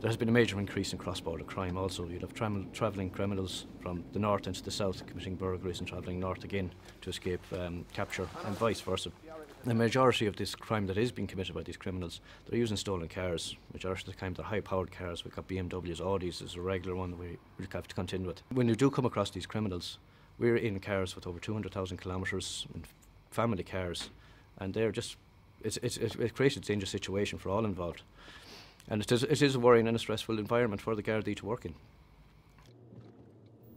There has been a major increase in cross-border crime also. You'd have travelling criminals from the north into the south committing burglaries and travelling north again to escape capture and vice versa. The majority of this crime that is being committed by these criminals, they're using stolen cars. Majority of the time they're high-powered cars. We've got BMWs, Audis is a regular one that we have to contend with. When you do come across these criminals, we're in cars with over 200,000 kilometres, in family cars, and they're just, it creates a dangerous situation for all involved. And it is a worrying and a stressful environment for the Gardaí to work in.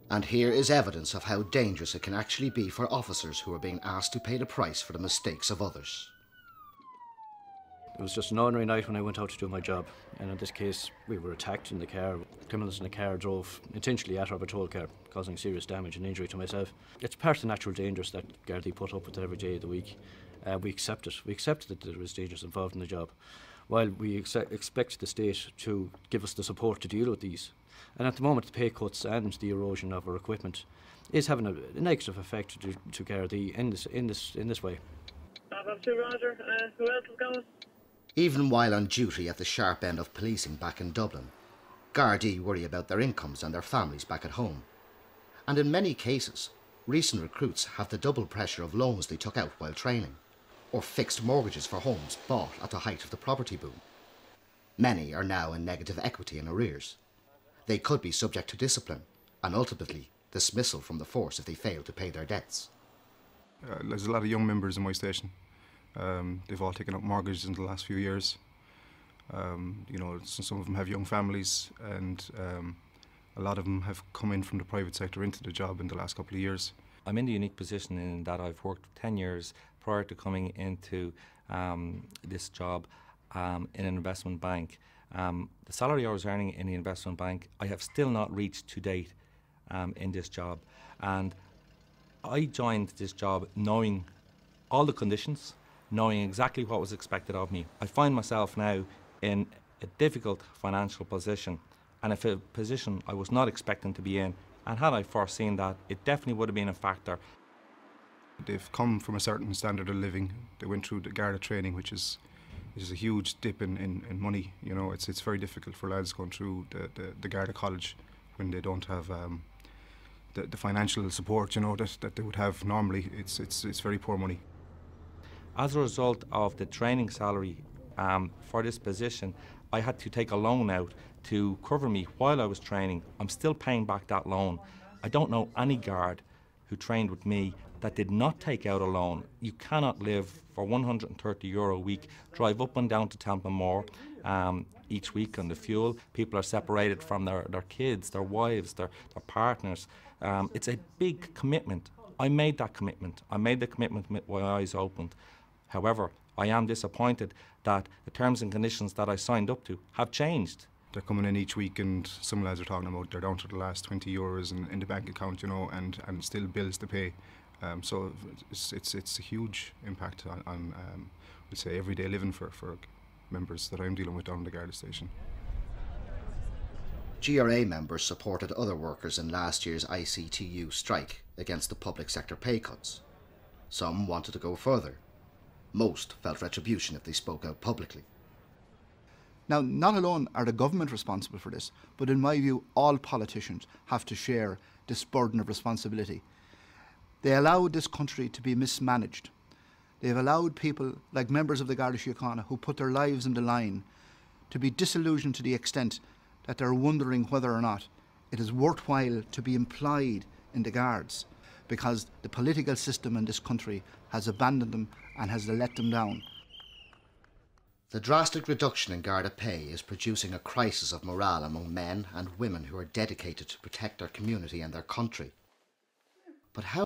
And here is evidence of how dangerous it can actually be for officers who are being asked to pay the price for the mistakes of others. It was just an ordinary night when I went out to do my job, and in this case we were attacked in the car. Criminals in the car drove intentionally at our patrol car, causing serious damage and injury to myself. It's part of the natural dangers that Gardaí put up with every day of the week. We accept it. We accept that there is dangers involved in the job, while we expect the state to give us the support to deal with these. And at the moment, the pay cuts and the erosion of our equipment is having a negative effect to Gardaí in this way. Roger. Who else is going? Even while on duty at the sharp end of policing back in Dublin, Gardaí worry about their incomes and their families back at home. And in many cases, recent recruits have the double pressure of loans they took out while training, or fixed mortgages for homes bought at the height of the property boom. Many are now in negative equity and arrears. They could be subject to discipline and ultimately dismissal from the force if they fail to pay their debts. There's a lot of young members in my station. They've all taken up mortgages in the last few years. You know, some of them have young families, and a lot of them have come in from the private sector into the job in the last couple of years. I'm in the unique position in that I've worked 10 years prior to coming into this job in an investment bank. The salary I was earning in the investment bank, I have still not reached to date in this job. And I joined this job knowing all the conditions, knowing exactly what was expected of me. I find myself now in a difficult financial position, and a position I was not expecting to be in. And had I foreseen that, it definitely would have been a factor. They've come from a certain standard of living. They went through the Garda training, which is a huge dip in money. You know, it's very difficult for lads going through the Garda college when they don't have the financial support, you know, that they would have normally. It's very poor money. As a result of the training salary for this position, I had to take a loan out to cover me while I was training. I'm still paying back that loan. I don't know any guard who trained with me that did not take out a loan. You cannot live for €130 a week, drive up and down to Templemore each week on the fuel. People are separated from their kids, their wives, their partners. It's a big commitment. I made that commitment. I made the commitment with my eyes opened. However, I am disappointed that the terms and conditions that I signed up to have changed. They're coming in each week, and some lads are talking about they're down to the last €20 in the bank account, you know, and still bills to pay. So it's a huge impact on we'll say, everyday living for members that I'm dealing with down in the Garda station. GRA members supported other workers in last year's ICTU strike against the public sector pay cuts. Some wanted to go further. Most felt retribution if they spoke out publicly. Now, not alone are the government responsible for this, but in my view, all politicians have to share this burden of responsibility. They allowed this country to be mismanaged. They've allowed people like members of the Garda Síochána who put their lives on the line to be disillusioned to the extent that they're wondering whether or not it is worthwhile to be employed in the Guards, because the political system in this country has abandoned them and has let them down. The drastic reduction in Garda pay is producing a crisis of morale among men and women who are dedicated to protect their community and their country. But how